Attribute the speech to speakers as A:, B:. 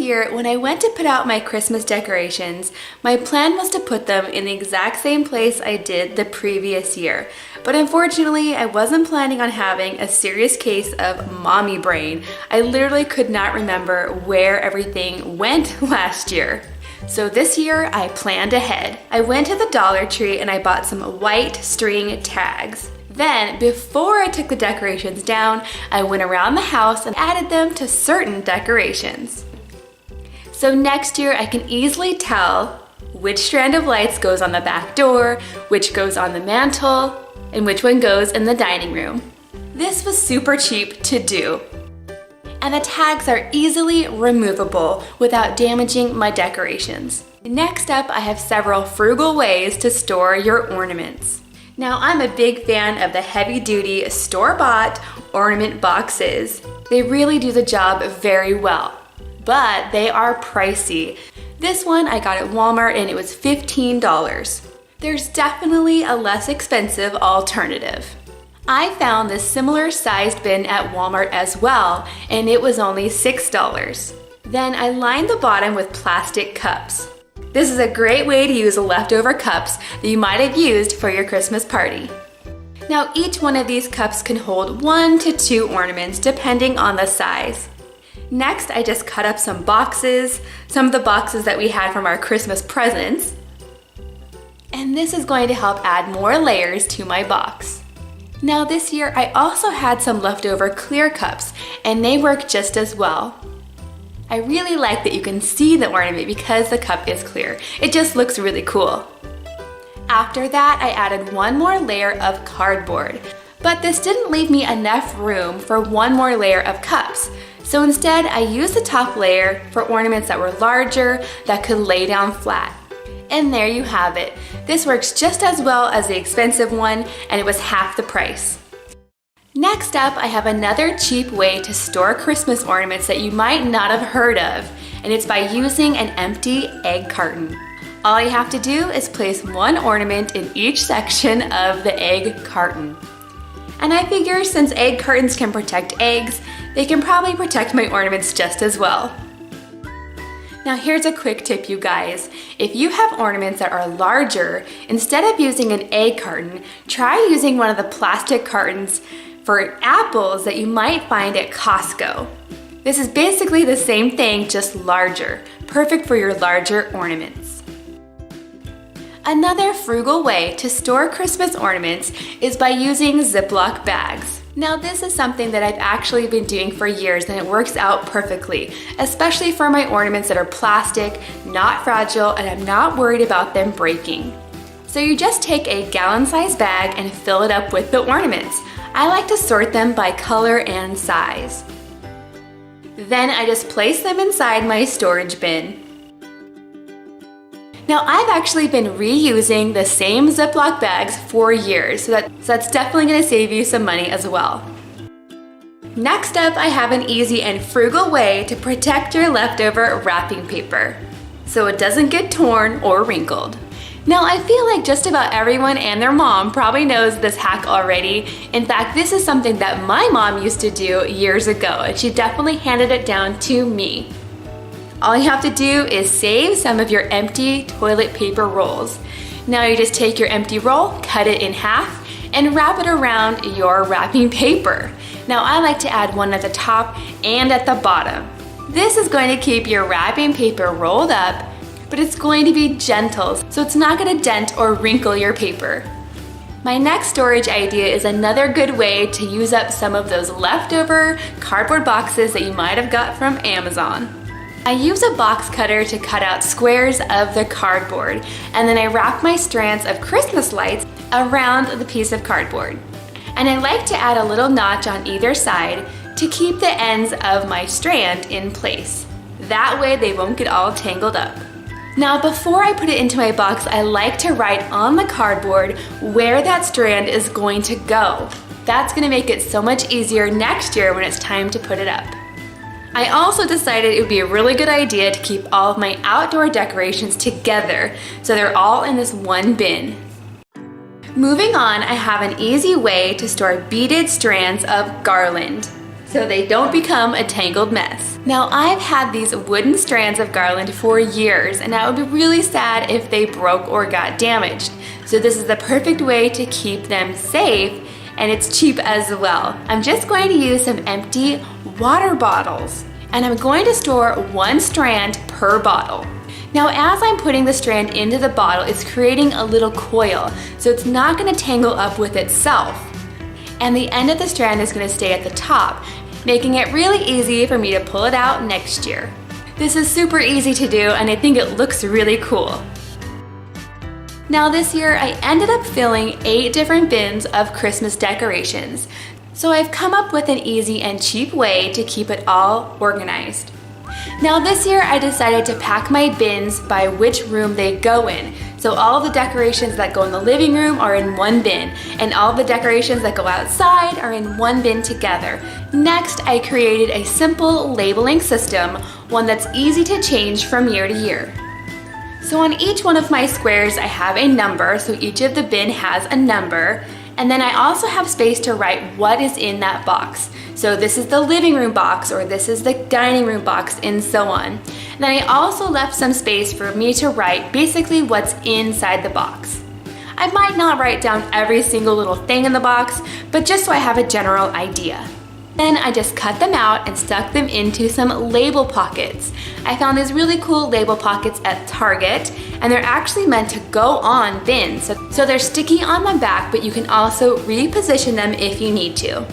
A: year, when I went to put out my Christmas decorations, my plan was to put them in the exact same place I did the previous year. But unfortunately, I wasn't planning on having a serious case of mommy brain. I literally could not remember where everything went last year. So this year, I planned ahead. I went to the Dollar Tree and I bought some white string tags. Then, before I took the decorations down, I went around the house and added them to certain decorations. So next year, I can easily tell which strand of lights goes on the back door, which goes on the mantle, and which one goes in the dining room. This was super cheap to do. And the tags are easily removable without damaging my decorations. Next up, I have several frugal ways to store your ornaments. Now, I'm a big fan of the heavy-duty store-bought ornament boxes. They really do the job very well, but they are pricey. This one I got at Walmart and it was $15. There's definitely a less expensive alternative. I found this similar sized bin at Walmart as well, and it was only $6. Then I lined the bottom with plastic cups. This is a great way to use leftover cups that you might have used for your Christmas party. Now, each one of these cups can hold 1 to 2 ornaments depending on the size. Next, I just cut up some boxes, some of the boxes that we had from our Christmas presents. And this is going to help add more layers to my box. Now this year, I also had some leftover clear cups, and they work just as well. I really like that you can see the ornament because the cup is clear. It just looks really cool. After that, I added one more layer of cardboard, but this didn't leave me enough room for one more layer of cups. So instead, I used the top layer for ornaments that were larger, that could lay down flat. And there you have it. This works just as well as the expensive one, and it was half the price. Next up, I have another cheap way to store Christmas ornaments that you might not have heard of, and it's by using an empty egg carton. All you have to do is place one ornament in each section of the egg carton. And I figure since egg cartons can protect eggs, they can probably protect my ornaments just as well. Now here's a quick tip, you guys. If you have ornaments that are larger, instead of using an egg carton, try using one of the plastic cartons for apples that you might find at Costco. This is basically the same thing, just larger. Perfect for your larger ornaments. Another frugal way to store Christmas ornaments is by using Ziploc bags. Now this is something that I've actually been doing for years and it works out perfectly, especially for my ornaments that are plastic, not fragile, and I'm not worried about them breaking. So you just take a gallon-sized bag and fill it up with the ornaments. I like to sort them by color and size. Then I just place them inside my storage bin. Now I've actually been reusing the same Ziploc bags for years, so that's definitely going to save you some money as well. Next up, I have an easy and frugal way to protect your leftover wrapping paper so it doesn't get torn or wrinkled. Now I feel like just about everyone and their mom probably knows this hack already. In fact, this is something that my mom used to do years ago, and she definitely handed it down to me. All you have to do is save some of your empty toilet paper rolls. Now you just take your empty roll, cut it in half, and wrap it around your wrapping paper. Now I like to add one at the top and at the bottom. This is going to keep your wrapping paper rolled up, but it's going to be gentle, so it's not going to dent or wrinkle your paper. My next storage idea is another good way to use up some of those leftover cardboard boxes that you might have got from Amazon. I use a box cutter to cut out squares of the cardboard, and then I wrap my strands of Christmas lights around the piece of cardboard. And I like to add a little notch on either side to keep the ends of my strand in place. That way they won't get all tangled up. Now before I put it into my box, I like to write on the cardboard where that strand is going to go. That's going to make it so much easier next year when it's time to put it up. I also decided it would be a really good idea to keep all of my outdoor decorations together so they're all in this one bin. Moving on, I have an easy way to store beaded strands of garland. so they don't become a tangled mess. Now I've had these wooden strands of garland for years, and I would be really sad if they broke or got damaged. So this is the perfect way to keep them safe, and it's cheap as well. I'm just going to use some empty water bottles, and I'm going to store 1 strand per bottle. Now as I'm putting the strand into the bottle, it's creating a little coil, so it's not going to tangle up with itself. And the end of the strand is going to stay at the top, making it really easy for me to pull it out next year. This is super easy to do, and I think it looks really cool. Now this year I ended up filling 8 different bins of Christmas decorations, so I've come up with an easy and cheap way to keep it all organized. Now this year I decided to pack my bins by which room they go in. So all the decorations that go in the living room are in one bin, and all the decorations that go outside are in one bin together. Next, I created a simple labeling system, one that's easy to change from year to year. So on each one of my squares I have a number, so each of the bin has a number, and then I also have space to write what is in that box. So this is the living room box, or this is the dining room box, and so on. And then I also left some space for me to write basically what's inside the box. I might not write down every single little thing in the box, but just so I have a general idea. Then I just cut them out and stuck them into some label pockets. I found these really cool label pockets at Target, and they're actually meant to go on bins. So they're sticky on the back, but you can also reposition them if you need to.